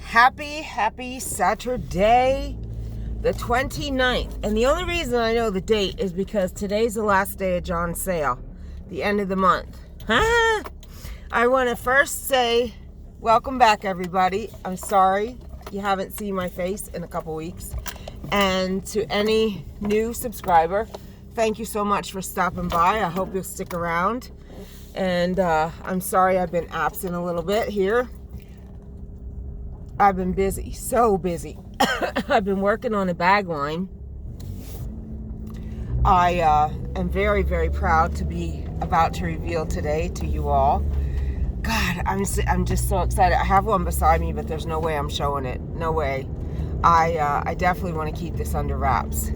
Happy Saturday, the 29th. And the only reason I know the date is because today's the last day of John's sale, the end of the month. I want to first say, welcome back, everybody. I'm sorry you haven't seen my face in a couple weeks. And to any new subscriber, thank you so much for stopping by. I hope you'll stick around. And I'm sorry I've been absent a little bit here. I've been busy, so busy. I've been working on a bag line. I am very, very proud to be about to reveal today to you all. God, I'm just so excited. I have one beside me, but there's no way I'm showing it. No way. I definitely want to keep this under wraps.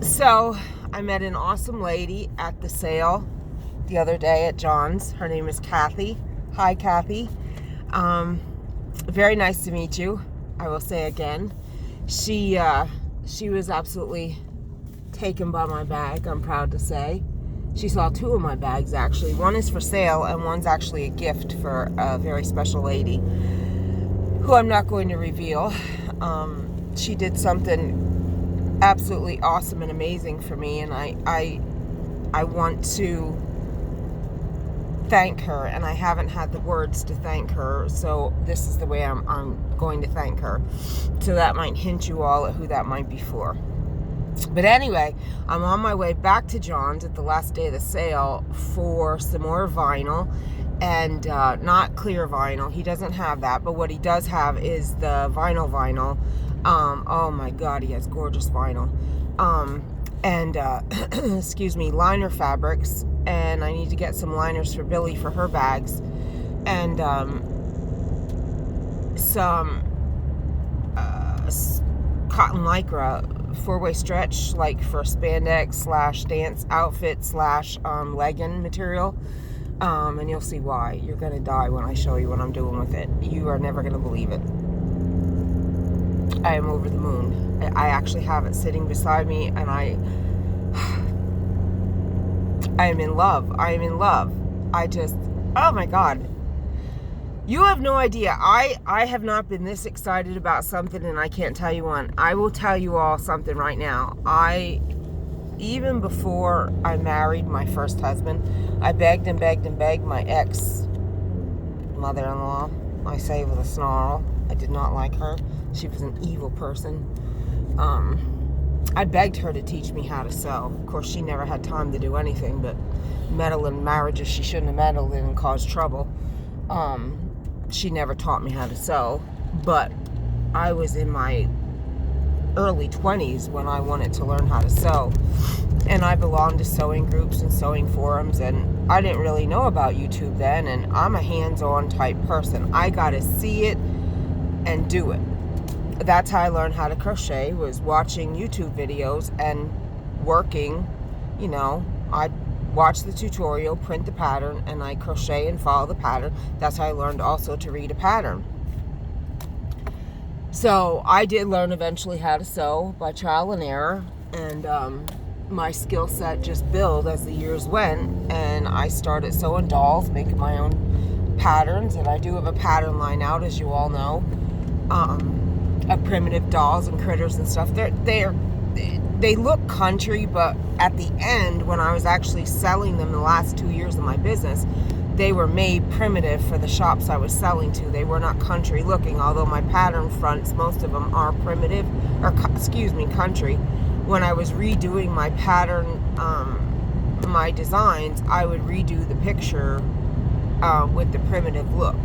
So I met an awesome lady at the sale the other day at John's. Her name is Kathy. Hi, Kathy. Very nice to meet you. I will say again, she was absolutely taken by my bag, I'm proud to say. She saw two of my bags, actually. One is for sale and one's actually a gift for a very special lady who I'm not going to reveal. She did something absolutely awesome and amazing for me, and I want to thank her, and I haven't had the words to thank her, so this is the way I'm going to thank her. So that might hint you all at who that might be for. But anyway, I'm on my way back to John's at the last day of the sale for some more vinyl, and not clear vinyl. He doesn't have that, but what he does have is the vinyl. Oh my God, he has gorgeous vinyl. And excuse me, liner fabrics, and I need to get some liners for Billy for her bags, and some cotton lycra 4-way stretch, like for spandex / dance outfit / legging material, and you'll see why. You're gonna die when I show you what I'm doing with it. You are never gonna believe it. I am over the moon. I actually have it sitting beside me, and I am in love. I am in love. Oh my God. You have no idea. I have not been this excited about something, and I can't tell you one. I will tell you all something right now. Even before I married my first husband, I begged and begged and begged my ex-mother-in-law, I say with a snarl. I did not like her. She was an evil person. I begged her to teach me how to sew. Of course, she never had time to do anything but meddle in marriages she shouldn't have meddled in and caused trouble. She never taught me how to sew, but I was in my early 20s when I wanted to learn how to sew. And I belonged to sewing groups and sewing forums, and I didn't really know about YouTube then, and I'm a hands-on type person. I gotta see it and do it. That's how I learned how to crochet, was watching YouTube videos and working. You know, I'd watch the tutorial, print the pattern, and I crochet and follow the pattern. That's how I learned also to read a pattern. So I did learn eventually how to sew by trial and error, and my skill set just built as the years went, and I started sewing dolls, making my own patterns, and I do have a pattern line out, as you all know, of primitive dolls and critters and stuff. They look country, but at the end, when I was actually selling them the last 2 years of my business, they were made primitive for the shops I was selling to. They were not country looking, although my pattern fronts, most of them are primitive, or country. When I was redoing my pattern, my designs, I would redo the picture with the primitive look.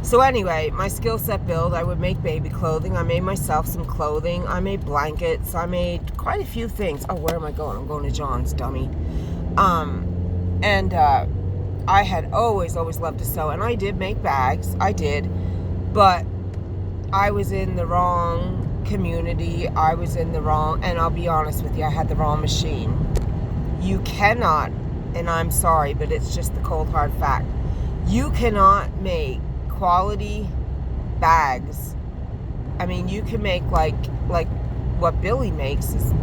So anyway, my skill set build, I would make baby clothing. I made myself some clothing. I made blankets. I made quite a few things. Oh, where am I going? I'm going to John's, dummy. And I had always loved to sew. And I did make bags. I did. But I was in the wrong community. I was in the wrong, and I'll be honest with you, I had the wrong machine. You cannot, and I'm sorry, but it's just the cold hard fact. You cannot make quality bags. I mean, you can make like what Billy makes is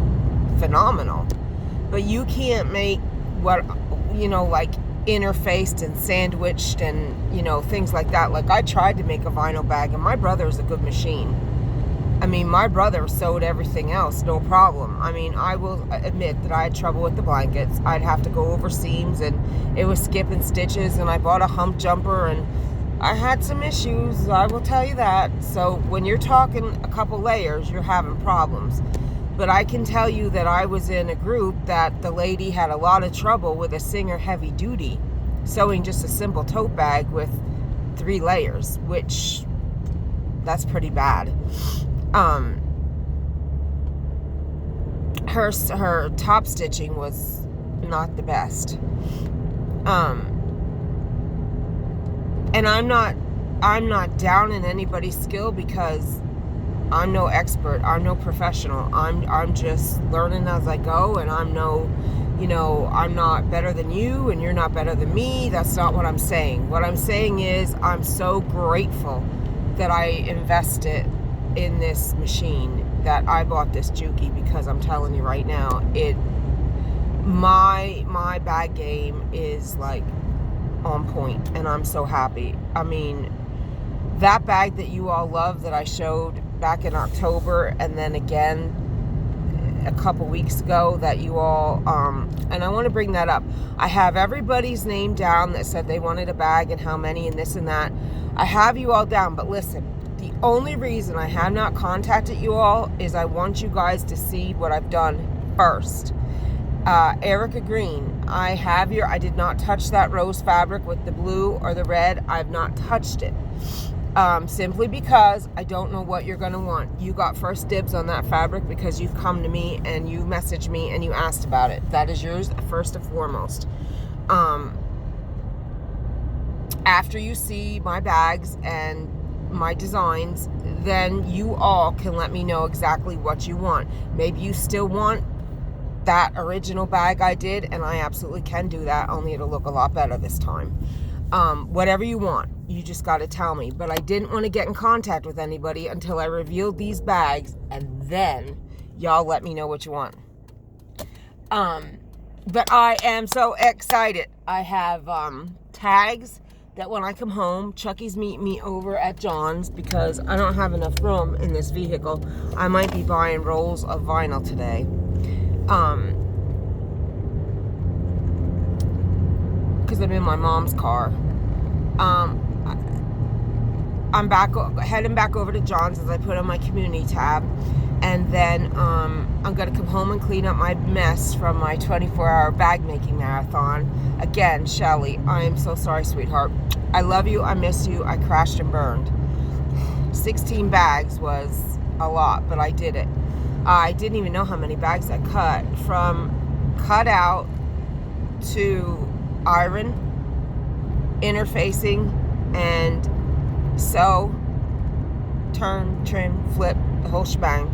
phenomenal, but you can't make what, you know, like interfaced and sandwiched and, you know, things like that. Like, I tried to make a vinyl bag, and my brother is a good machine. I mean, my brother sewed everything else, no problem. I mean, I will admit that I had trouble with the blankets. I'd have to go over seams, and it was skipping stitches, and I bought a hump jumper, and I had some issues, I will tell you that. So when you're talking a couple layers, you're having problems. But I can tell you that I was in a group that the lady had a lot of trouble with a Singer heavy duty, sewing just a simple tote bag with 3 layers, which that's pretty bad. Her top stitching was not the best. And I'm not down in anybody's skill, because I'm no expert. I'm no professional. I'm just learning as I go, and I'm not better than you, and you're not better than me. That's not what I'm saying. What I'm saying is, I'm so grateful that I invested in this machine, that I bought this Juki, because I'm telling you right now, my bag game is like on point, and I'm so happy. I mean, that bag that you all love, that I showed back in October, and then again a couple weeks ago, that you all and I want to bring that up. I have everybody's name down that said they wanted a bag, and how many, and this and that. I have you all down, but listen, the only reason I have not contacted you all is I want you guys to see what I've done first. Erica Green, I did not touch that rose fabric with the blue or the red. I've not touched it. Simply because I don't know what you're going to want. You got first dibs on that fabric because you've come to me and you messaged me and you asked about it. That is yours first and foremost. After you see my bags and my designs, then you all can let me know exactly what you want. Maybe you still want that original bag I did, and I absolutely can do that, only it'll look a lot better this time. Whatever you want, you just got to tell me. But I didn't want to get in contact with anybody until I revealed these bags, and then y'all let me know what you want. But I am so excited. I have tags that when I come home, Chucky's meet me over at John's, because I don't have enough room in this vehicle. I might be buying rolls of vinyl today. Because I'm in my mom's car. I'm heading back over to John's as I put on my community tab, and then I'm gonna come home and clean up my mess from my 24-hour bag making marathon. Again, Shelly, I am so sorry, sweetheart. I love you, I miss you, I crashed and burned. 16 bags was a lot, but I did it. I didn't even know how many bags I cut. From cut out to iron, interfacing, and sew, turn, trim, flip, the whole shebang.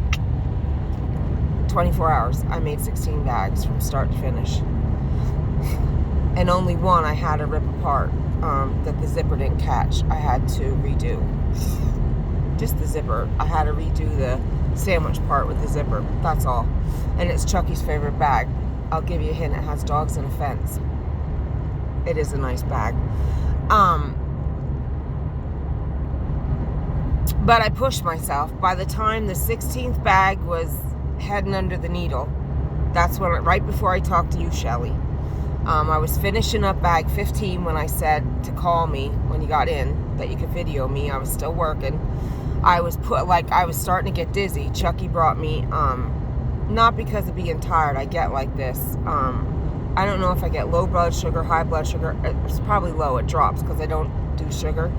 24 hours. I made 16 bags from start to finish. And only one I had to rip apart, that the zipper didn't catch. I had to redo. Just the zipper. I had to redo the sandwich part with the zipper. That's all. And it's Chucky's favorite bag. I'll give you a hint. It has dogs and a fence. It is a nice bag. But I pushed myself. By the time the 16th bag was heading under the needle, that's when, right before I talked to you, Shelly, I was finishing up bag 15 when I said to call me when you got in, that you could video me. I was still working. I was starting to get dizzy. Chucky brought me, not because of being tired. I get like this. I don't know if I get low blood sugar, high blood sugar. It's probably low. It drops because I don't do sugar.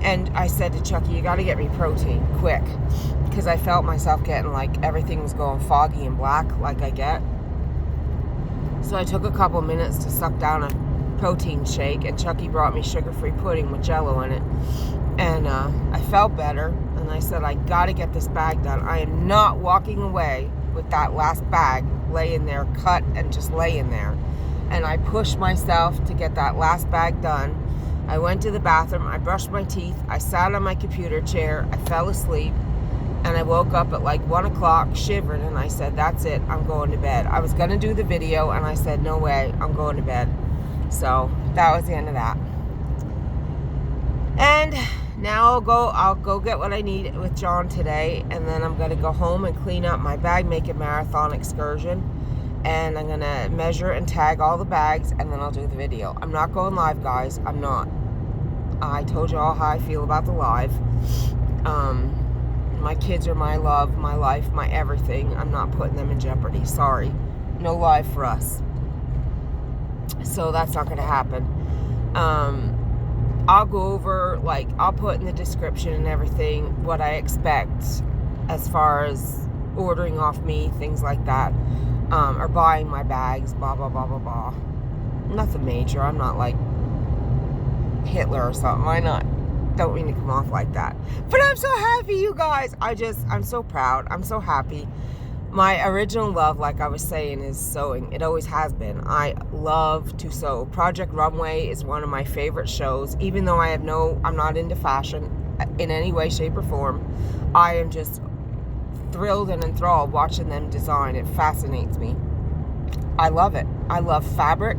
And I said to Chucky, you got to get me protein quick, because I felt myself getting like everything was going foggy and black like I get. So I took a couple minutes to suck down a protein shake, and Chucky brought me sugar-free pudding with Jell-O in it. And I felt better, and I said, I got to get this bag done. I am not walking away with that last bag laying there cut and just laying there. And I pushed myself to get that last bag done. I went to the bathroom, I brushed my teeth, I sat on my computer chair, I fell asleep, and I woke up at like 1 o'clock shivering, and I said, that's it, I'm going to bed. I was going to do the video, and I said, no way, I'm going to bed. So that was the end of that. And now I'll go get what I need with John today, and then I'm going to go home and clean up my bag making marathon excursion, and I'm going to measure and tag all the bags, and then I'll do the video. I'm not going live, guys. I'm not. I told you all how I feel about the live. My kids are my love, my life, my everything. I'm not putting them in jeopardy. Sorry. No live for us. So that's not going to happen. I'll go over, like, I'll put in the description and everything what I expect as far as ordering off me, things like that, or buying my bags, blah, blah, blah, blah, blah. Nothing major. I'm not like Hitler or something. Why not? Don't mean to come off like that. But I'm so happy, you guys. I'm so proud. I'm so happy. My original love, like I was saying, is sewing. It always has been. I love to sew. Project Runway is one of my favorite shows. Even though I'm not into fashion in any way, shape, or form. I am just thrilled and enthralled watching them design. It fascinates me. I love it. I love fabric.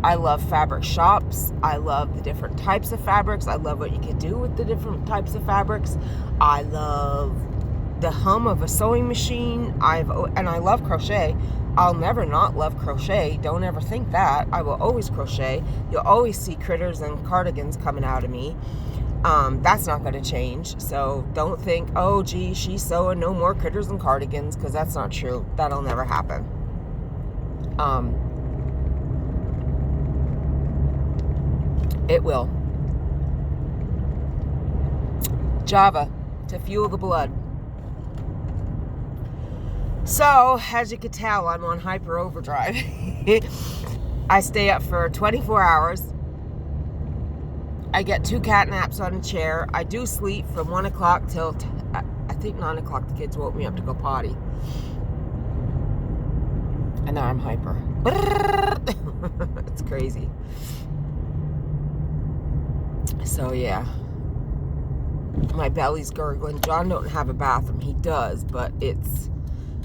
I love fabric shops. I love the different types of fabrics. I love what you can do with the different types of fabrics. I love the hum of a sewing machine. And I love crochet. I'll never not love crochet. Don't ever think that. I will always crochet. You'll always see critters and cardigans coming out of me. That's not going to change. So don't think, oh, gee, she's sewing no more critters and cardigans, because that's not true. That'll never happen. It will. Java, to fuel the blood. So, as you can tell, I'm on hyper overdrive. I stay up for 24 hours. I get 2 cat naps on a chair. I do sleep from 1 o'clock till, I think 9 o'clock. The kids woke me up to go potty. And now I'm hyper. It's crazy. So, yeah. My belly's gurgling. John don't have a bathroom. He does, but it's...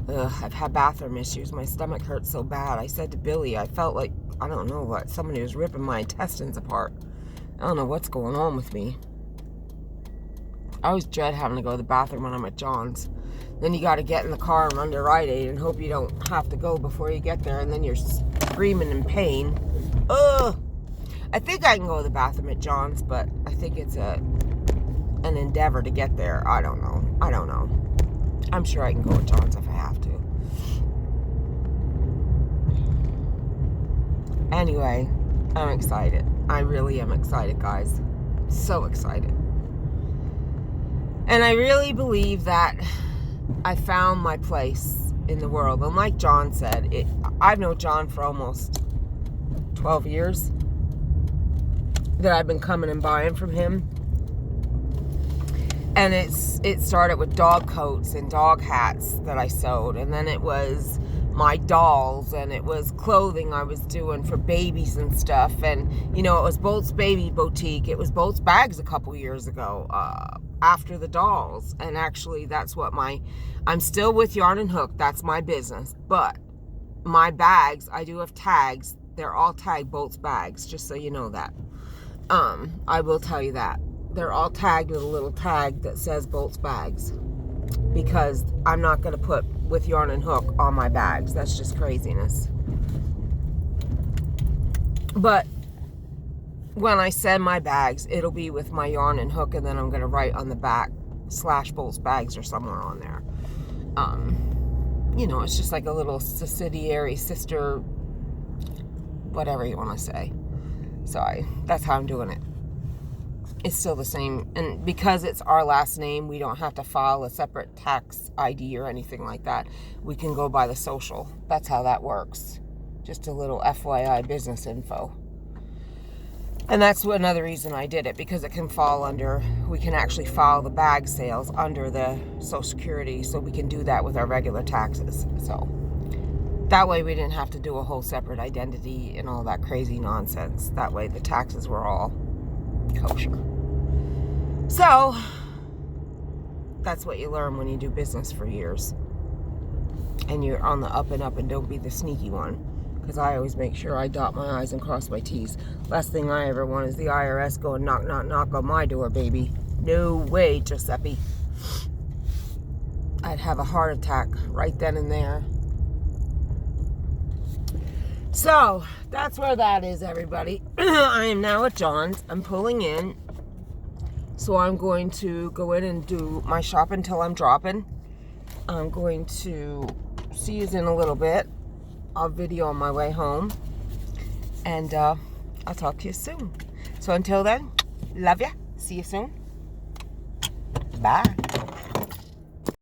I've had bathroom issues. My stomach hurts so bad. I said to Billy, I felt like, I don't know what, somebody was ripping my intestines apart. I don't know what's going on with me. I always dread having to go to the bathroom when I'm at John's. Then you got to get in the car and run to Rite Aid and hope you don't have to go before you get there, and then you're screaming in pain. Ugh! I think I can go to the bathroom at John's, but I think it's an endeavor to get there. I don't know. I'm sure I can go at John's if I have to. Anyway, I'm excited. I really am excited, guys. So excited. And I really believe that I found my place in the world. And like John said, I've known John for almost 12 years that I've been coming and buying from him. And it started with dog coats and dog hats that I sewed. And then it was my dolls, and it was clothing I was doing for babies and stuff. And, you know, it was Bolt's Baby Boutique. It was Bolt's Bags a couple years ago, after the dolls. And actually, that's what I'm still with Yarn and Hook. That's my business. But my bags, I do have tags. They're all tagged Bolt's Bags, just so you know that. I will tell you that. They're all tagged with a little tag that says Bolt's Bags, because I'm not going to put with Yarn and Hook on my bags. That's just craziness. But when I send my bags, it'll be with my Yarn and Hook, and then I'm going to write on the back /Bolt's Bags or somewhere on there. You know, it's just like a little subsidiary, sister, whatever you want to say. So that's how I'm doing it. It's still the same. And because it's our last name, we don't have to file a separate tax ID or anything like that. We can go by the social. That's how that works. Just a little FYI business info. And that's another reason I did it, because it can fall under, we can actually file the bag sales under the Social Security, so we can do that with our regular taxes. So that way we didn't have to do a whole separate identity and all that crazy nonsense. That way the taxes were all kosher. So that's what you learn when you do business for years, and you're on the up and up, and don't be the sneaky one, because I always make sure I dot my I's and cross my T's. Last thing I ever want is the IRS going knock, knock, knock on my door, baby. No way, Giuseppe. I'd have a heart attack right then and there. So, that's where that is, everybody. I am now at John's. I'm pulling in. So I'm going to go in and do my shop until I'm dropping. I'm going to see you in a little bit. I'll video on my way home. And I'll talk to you soon. So until then, love ya. See you soon. Bye.